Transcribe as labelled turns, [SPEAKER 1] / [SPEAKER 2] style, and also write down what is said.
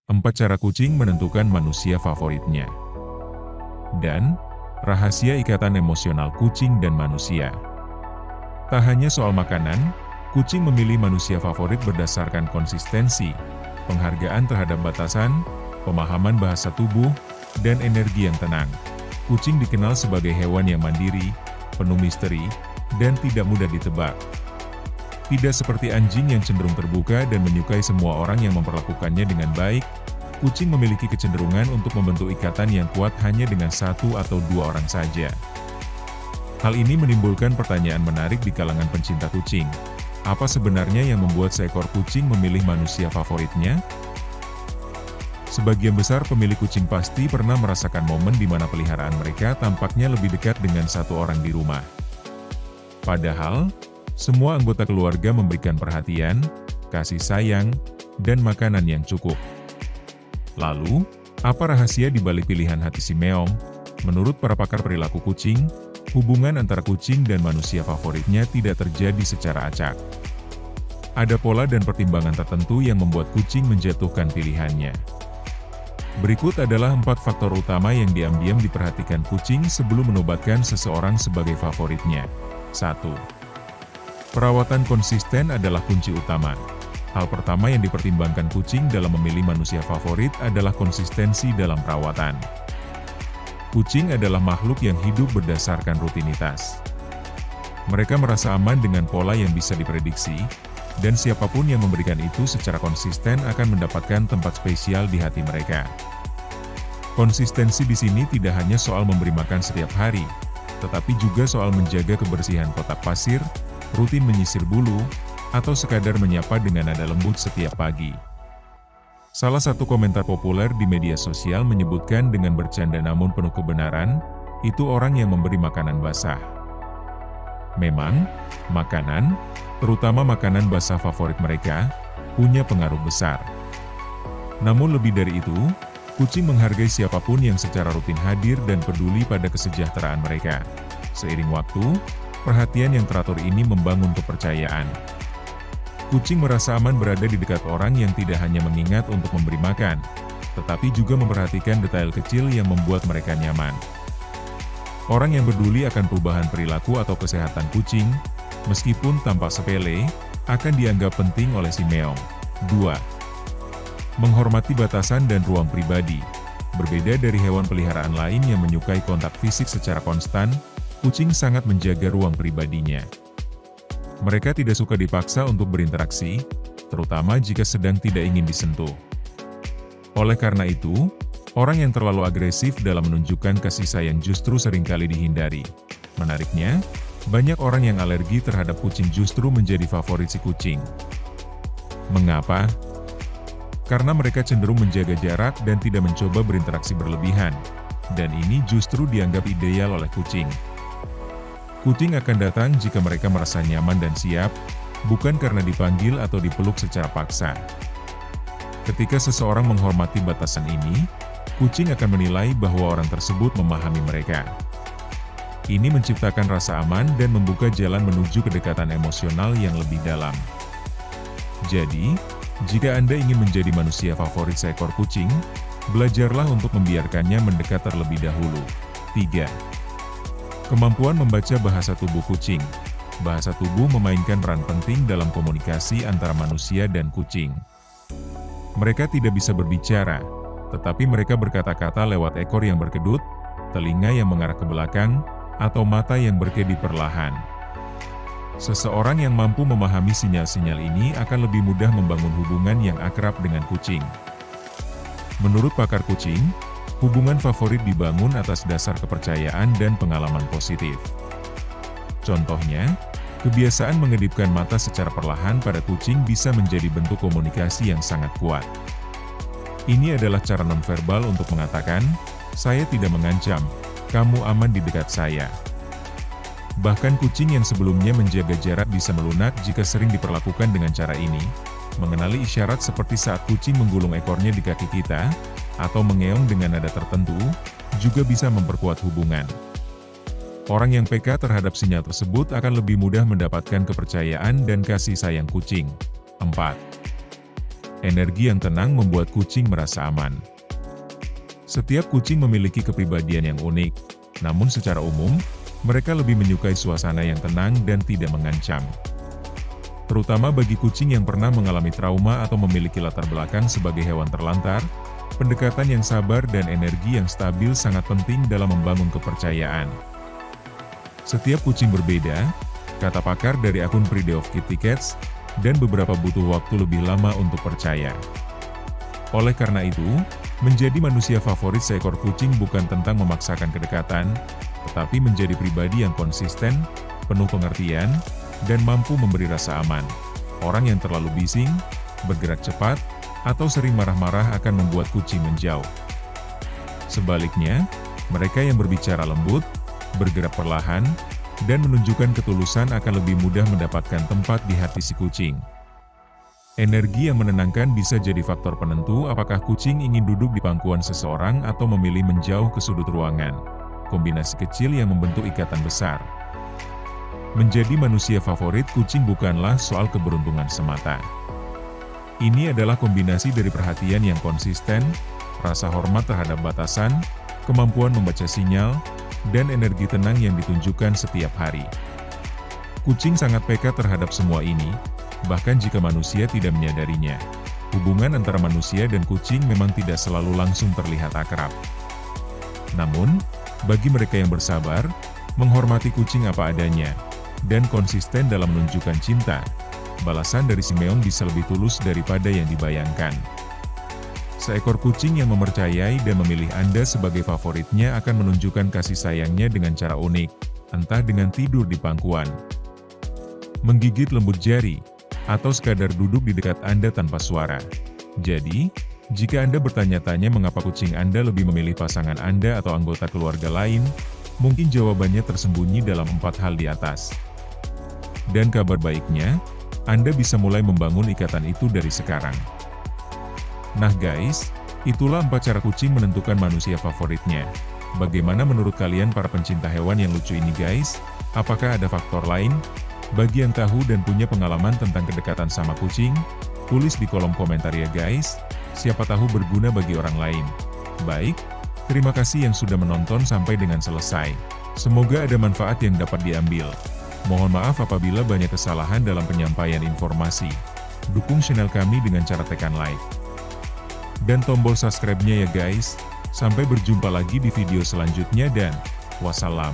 [SPEAKER 1] 4 cara kucing menentukan manusia favoritnya. Dan, rahasia ikatan emosional kucing dan manusia. Tak hanya soal makanan, kucing memilih manusia favorit berdasarkan konsistensi, penghargaan terhadap batasan, pemahaman bahasa tubuh, dan energi yang tenang. Kucing dikenal sebagai hewan yang mandiri, penuh misteri, dan tidak mudah ditebak. Tidak seperti anjing yang cenderung terbuka dan menyukai semua orang yang memperlakukannya dengan baik, kucing memiliki kecenderungan untuk membentuk ikatan yang kuat hanya dengan 1 atau 2 orang saja. Hal ini menimbulkan pertanyaan menarik di kalangan pencinta kucing. Apa sebenarnya yang membuat seekor kucing memilih manusia favoritnya? Sebagian besar pemilik kucing pasti pernah merasakan momen di mana peliharaan mereka tampaknya lebih dekat dengan satu orang di rumah. Padahal, semua anggota keluarga memberikan perhatian, kasih sayang, dan makanan yang cukup. Lalu, apa rahasia di balik pilihan hati si meong? Menurut para pakar perilaku kucing, hubungan antara kucing dan manusia favoritnya tidak terjadi secara acak. Ada pola dan pertimbangan tertentu yang membuat kucing menjatuhkan pilihannya. Berikut adalah 4 faktor utama yang diam-diam diperhatikan kucing sebelum menobatkan seseorang sebagai favoritnya. 1. Perawatan konsisten adalah kunci utama. Hal pertama yang dipertimbangkan kucing dalam memilih manusia favorit adalah konsistensi dalam perawatan. Kucing adalah makhluk yang hidup berdasarkan rutinitas. Mereka merasa aman dengan pola yang bisa diprediksi, dan siapapun yang memberikan itu secara konsisten akan mendapatkan tempat spesial di hati mereka. Konsistensi di sini tidak hanya soal memberi makan setiap hari, tetapi juga soal menjaga kebersihan kotak pasir, rutin menyisir bulu, atau sekadar menyapa dengan nada lembut setiap pagi. Salah satu komentar populer di media sosial menyebutkan dengan bercanda namun penuh kebenaran, itu orang yang memberi makanan basah. Memang, makanan, terutama makanan basah favorit mereka, punya pengaruh besar. Namun lebih dari itu, kucing menghargai siapapun yang secara rutin hadir dan peduli pada kesejahteraan mereka. Seiring waktu, perhatian yang teratur ini membangun kepercayaan. Kucing merasa aman berada di dekat orang yang tidak hanya mengingat untuk memberi makan, tetapi juga memperhatikan detail kecil yang membuat mereka nyaman. Orang yang peduli akan perubahan perilaku atau kesehatan kucing, meskipun tampak sepele, akan dianggap penting oleh si meong. 2. Menghormati batasan dan ruang pribadi. Berbeda dari hewan peliharaan lain yang menyukai kontak fisik secara konstan, kucing sangat menjaga ruang pribadinya. Mereka tidak suka dipaksa untuk berinteraksi, terutama jika sedang tidak ingin disentuh. Oleh karena itu, orang yang terlalu agresif dalam menunjukkan kasih sayang justru seringkali dihindari. Menariknya, banyak orang yang alergi terhadap kucing justru menjadi favorit si kucing. Mengapa? Karena mereka cenderung menjaga jarak dan tidak mencoba berinteraksi berlebihan, dan ini justru dianggap ideal oleh kucing. Kucing akan datang jika mereka merasa nyaman dan siap, bukan karena dipanggil atau dipeluk secara paksa. Ketika seseorang menghormati batasan ini, kucing akan menilai bahwa orang tersebut memahami mereka. Ini menciptakan rasa aman dan membuka jalan menuju kedekatan emosional yang lebih dalam. Jadi, jika Anda ingin menjadi manusia favorit seekor kucing, belajarlah untuk membiarkannya mendekat terlebih dahulu. 3. Kemampuan membaca bahasa tubuh kucing. Bahasa tubuh memainkan peran penting dalam komunikasi antara manusia dan kucing. Mereka tidak bisa berbicara, tetapi mereka berkata-kata lewat ekor yang berkedut, telinga yang mengarah ke belakang, atau mata yang berkedip perlahan. Seseorang yang mampu memahami sinyal-sinyal ini akan lebih mudah membangun hubungan yang akrab dengan kucing. Menurut pakar kucing, hubungan favorit dibangun atas dasar kepercayaan dan pengalaman positif. Contohnya, kebiasaan mengedipkan mata secara perlahan pada kucing bisa menjadi bentuk komunikasi yang sangat kuat. Ini adalah cara nonverbal untuk mengatakan, "Saya tidak mengancam, kamu aman di dekat saya." Bahkan kucing yang sebelumnya menjaga jarak bisa melunak jika sering diperlakukan dengan cara ini. Mengenali isyarat seperti saat kucing menggulung ekornya di kaki kita, atau mengeong dengan nada tertentu, juga bisa memperkuat hubungan. Orang yang peka terhadap sinyal tersebut akan lebih mudah mendapatkan kepercayaan dan kasih sayang kucing. 4. Energi yang tenang membuat kucing merasa aman. Setiap kucing memiliki kepribadian yang unik, namun secara umum, mereka lebih menyukai suasana yang tenang dan tidak mengancam. Terutama bagi kucing yang pernah mengalami trauma atau memiliki latar belakang sebagai hewan terlantar, pendekatan yang sabar dan energi yang stabil sangat penting dalam membangun kepercayaan. Setiap kucing berbeda, kata pakar dari akun Pride of Kitty Cats, dan beberapa butuh waktu lebih lama untuk percaya. Oleh karena itu, menjadi manusia favorit seekor kucing bukan tentang memaksakan kedekatan, tetapi menjadi pribadi yang konsisten, penuh pengertian, dan mampu memberi rasa aman. Orang yang terlalu bising, bergerak cepat, atau sering marah-marah akan membuat kucing menjauh. Sebaliknya, mereka yang berbicara lembut, bergerak perlahan, dan menunjukkan ketulusan akan lebih mudah mendapatkan tempat di hati si kucing. Energi yang menenangkan bisa jadi faktor penentu apakah kucing ingin duduk di pangkuan seseorang atau memilih menjauh ke sudut ruangan. Kombinasi kecil yang membentuk ikatan besar. Menjadi manusia favorit kucing bukanlah soal keberuntungan semata. Ini adalah kombinasi dari perhatian yang konsisten, rasa hormat terhadap batasan, kemampuan membaca sinyal, dan energi tenang yang ditunjukkan setiap hari. Kucing sangat peka terhadap semua ini, bahkan jika manusia tidak menyadarinya. Hubungan antara manusia dan kucing memang tidak selalu langsung terlihat akrab. Namun, bagi mereka yang bersabar, menghormati kucing apa adanya, dan konsisten dalam menunjukkan cinta, balasan dari si meong bisa lebih tulus daripada yang dibayangkan. Seekor kucing yang mempercayai dan memilih Anda sebagai favoritnya akan menunjukkan kasih sayangnya dengan cara unik, entah dengan tidur di pangkuan, menggigit lembut jari, atau sekadar duduk di dekat Anda tanpa suara. Jadi, jika Anda bertanya-tanya mengapa kucing Anda lebih memilih pasangan Anda atau anggota keluarga lain, mungkin jawabannya tersembunyi dalam 4 hal di atas. Dan kabar baiknya, Anda bisa mulai membangun ikatan itu dari sekarang. Nah guys, itulah 4 cara kucing menentukan manusia favoritnya. Bagaimana menurut kalian para pencinta hewan yang lucu ini guys? Apakah ada faktor lain? Bagi yang tahu dan punya pengalaman tentang kedekatan sama kucing, tulis di kolom komentar ya guys. Siapa tahu berguna bagi orang lain. Baik, terima kasih yang sudah menonton sampai dengan selesai. Semoga ada manfaat yang dapat diambil. Mohon maaf apabila banyak kesalahan dalam penyampaian informasi. Dukung channel kami dengan cara tekan like dan tombol subscribe-nya ya guys. Sampai berjumpa lagi di video selanjutnya dan wassalam.